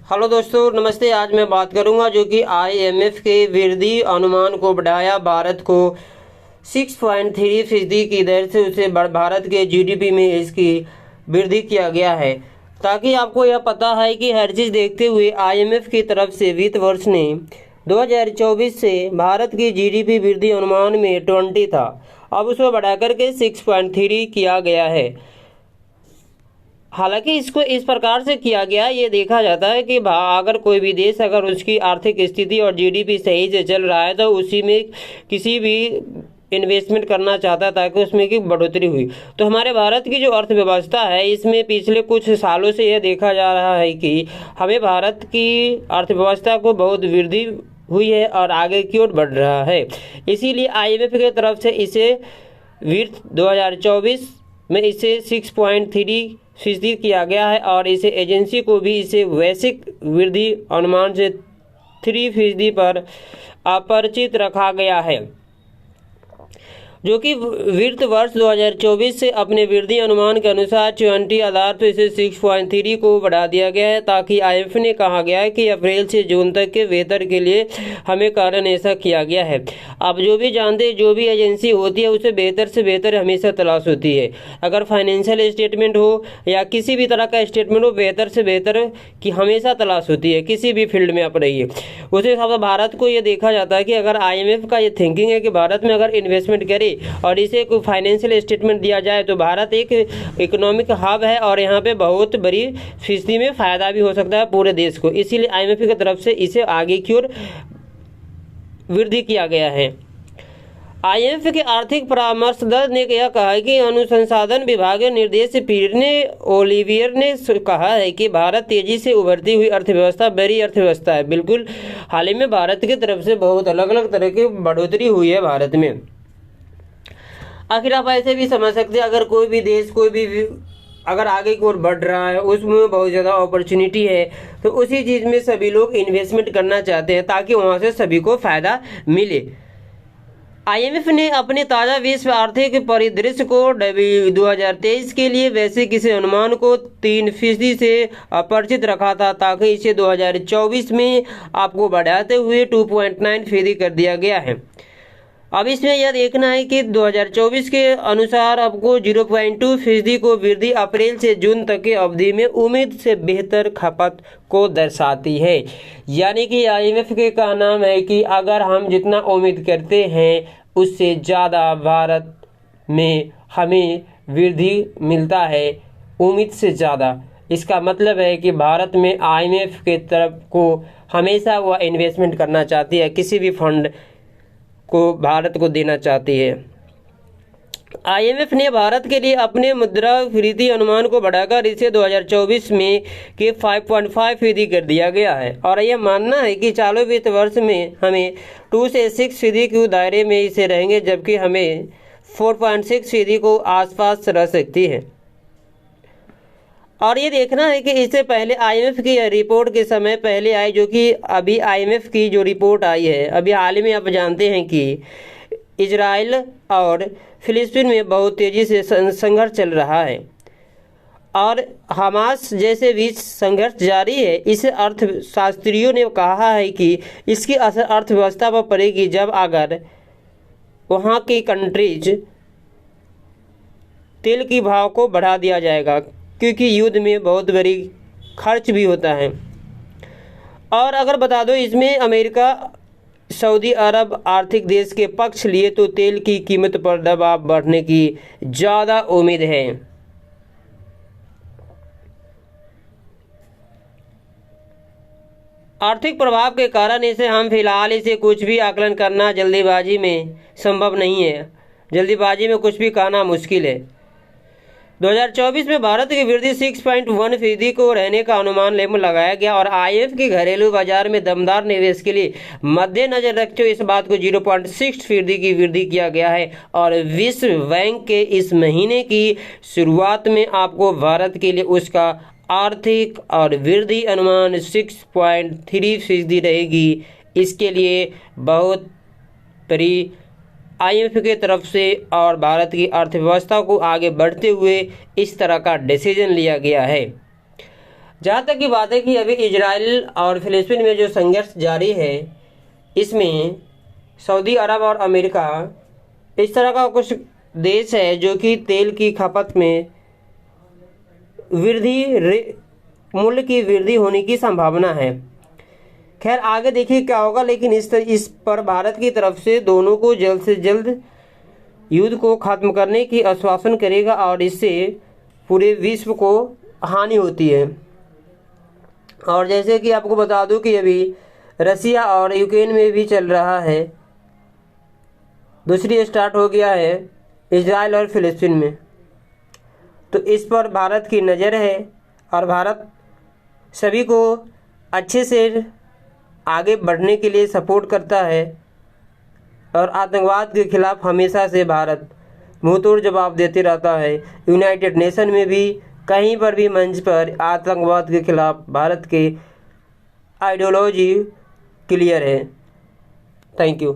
Hello दोस्तों, नमस्ते। आज मैं बात करूंगा जो कि आईएमएफ के वृद्धि अनुमान को बढ़ाया भारत को 6.3% की दर से उसे भारत के जीडीपी में इसकी वृद्धि किया गया है। ताकि आपको यह पता है कि हर चीज़ देखते हुए आईएमएफ की तरफ से वित्त वर्ष ने 2024 से भारत की जीडीपी वृद्धि अनुमान में 20 था, अब उसको बढ़ाकर के 6.3 किया गया है। हालांकि इसको इस प्रकार से किया गया, ये देखा जाता है कि अगर कोई भी देश अगर उसकी आर्थिक स्थिति और जीडीपी सही से चल रहा है तो उसी में किसी भी इन्वेस्टमेंट करना चाहता ताकि उसमें की बढ़ोतरी हुई। तो हमारे भारत की जो अर्थव्यवस्था है, इसमें पिछले कुछ सालों से यह देखा जा रहा है कि हमें भारत की अर्थव्यवस्था को बहुत वृद्धि हुई है और आगे की ओर बढ़ रहा है। इसीलिए आईएमएफ की तरफ से इसे वित्त 2024 में इसे 6.3% किया गया है और इसे एजेंसी को भी इसे वैश्विक वृद्धि अनुमान से 3% पर अपरिचित रखा गया है, जो कि वित्त वर्ष 2024 से अपने वृद्धि अनुमान के अनुसार 20 आधार पर इसे 6.3 को बढ़ा दिया गया है। ताकि आईएमएफ ने कहा गया है कि अप्रैल से जून तक के बेहतर के लिए हमें कारण ऐसा किया गया है। आप जो भी जानते हैं, जो भी एजेंसी होती है उसे बेहतर से बेहतर हमेशा तलाश होती है। अगर फाइनेंशियल स्टेटमेंट हो या किसी भी तरह का स्टेटमेंट हो, बेहतर से बेहतर की हमेशा तलाश होती है। किसी भी फील्ड में आप रहिए, उस हिसाब से भारत को ये देखा जाता है कि अगर आईएमएफ का ये थिंकिंग है कि भारत में अगर इन्वेस्टमेंट करे और इसे कोई फाइनेंशियल स्टेटमेंट दिया जाए तो भारत एक इकोनॉमिक हब है और यहाँ पे बहुत बड़ी फीसदी में फ़ायदा भी हो सकता है पूरे देश को। इसीलिए आईएमएफ की तरफ से इसे आगे की ओर वृद्धि किया गया है। आईएमएफ के आर्थिक परामर्शदाता ने यह कहा है कि अनुसंधान विभाग के निर्देश पीरने ओलिवियर ने कहा है कि भारत तेजी से उभरती हुई अर्थव्यवस्था बड़ी अर्थव्यवस्था है। बिल्कुल, हाल ही में भारत की तरफ से बहुत अलग अलग तरह की बढ़ोतरी हुई है भारत में। आखिर आप ऐसे भी समझ सकते हैं, अगर कोई भी देश अगर आगे की ओर बढ़ रहा है, उसमें बहुत ज़्यादा अपॉर्चुनिटी है, तो उसी चीज़ में सभी लोग इन्वेस्टमेंट करना चाहते हैं ताकि वहाँ से सभी को फ़ायदा मिले। आईएमएफ ने अपने ताज़ा विश्व आर्थिक परिदृश्य को 2023 के लिए वैसे किसी अनुमान को 3% से अपरिचित रखा था, ताकि इसे 2024 में आपको बढ़ाते हुए 2.9% कर दिया गया है। अब इसमें यह देखना है कि 2024 के अनुसार आपको 0.2% को वृद्धि अप्रैल से जून तक की अवधि में उम्मीद से बेहतर खपत को दर्शाती है। यानी कि आईएमएफ के का नाम है कि अगर हम जितना उम्मीद करते हैं उससे ज़्यादा भारत में हमें वृद्धि मिलता है, उम्मीद से ज़्यादा। इसका मतलब है कि भारत में आईएमएफ के तरफ को हमेशा वह इन्वेस्टमेंट करना चाहती है, किसी भी फंड को भारत को देना चाहती है। आईएमएफ ने भारत के लिए अपने मुद्रास्फीति अनुमान को बढ़ाकर इसे 2024 में के 5.5% कर दिया गया है और यह मानना है कि चालू वित्त वर्ष में हमें 2 से 6% के दायरे में इसे रहेंगे, जबकि हमें 4.6% को आसपास रह सकती है। और ये देखना है कि इससे पहले आईएमएफ की रिपोर्ट के समय पहले आई, जो कि अभी आईएमएफ की जो रिपोर्ट आई है, अभी हाल ही में आप जानते हैं कि इजराइल और फिलिस्तीन में बहुत तेज़ी से संघर्ष चल रहा है और हमास जैसे बीच संघर्ष जारी है। इस अर्थशास्त्रियों ने कहा है कि इसकी असर अर्थव्यवस्था पर पड़ेगी जब अगर वहाँ की कंट्रीज तेल की भाव को बढ़ा दिया जाएगा, क्योंकि युद्ध में बहुत बड़ी खर्च भी होता है। और अगर बता दो, इसमें अमेरिका सऊदी अरब आर्थिक देश के पक्ष लिए तो तेल की कीमत पर दबाव बढ़ने की ज़्यादा उम्मीद है। आर्थिक प्रभाव के कारण हम फिलहाल इसे कुछ भी आकलन करना जल्दीबाजी में संभव नहीं है। जल्दीबाजी में कुछ भी कहना मुश्किल है। 2024 में भारत की वृद्धि 6.1% को रहने का अनुमान लगाया गया और आईएमएफ के घरेलू बाजार में दमदार निवेश के लिए मद्देनजर रखते हुए इस बात को 0.6% की वृद्धि किया गया है। और विश्व बैंक के इस महीने की शुरुआत में आपको भारत के लिए उसका आर्थिक और वृद्धि अनुमान 6.3% रहेगी। इसके लिए बहुत बड़ी आईएमएफ की तरफ से और भारत की अर्थव्यवस्था को आगे बढ़ते हुए इस तरह का डिसीजन लिया गया है। जहाँ तक की बात है कि अभी इजराइल और फिलिस्तीन में जो संघर्ष जारी है, इसमें सऊदी अरब और अमेरिका इस तरह का कुछ देश है जो कि तेल की खपत में मूल्य की वृद्धि होने की संभावना है। खैर आगे देखिए क्या होगा, लेकिन इस पर भारत की तरफ से दोनों को जल्द से जल्द युद्ध को खत्म करने की आश्वासन करेगा और इससे पूरे विश्व को हानि होती है। और जैसे कि आपको बता दूं कि अभी रसिया और यूक्रेन में भी चल रहा है, दूसरी स्टार्ट हो गया है इजराइल और फिलिस्तीन में। तो इस पर भारत की नज़र है और भारत सभी को अच्छे से आगे बढ़ने के लिए सपोर्ट करता है और आतंकवाद के खिलाफ हमेशा से भारत मुंहतोड़ जवाब देते रहता है। यूनाइटेड नेशन में भी कहीं पर भी मंच पर आतंकवाद के खिलाफ भारत के आइडियोलॉजी क्लियर है। Thank you.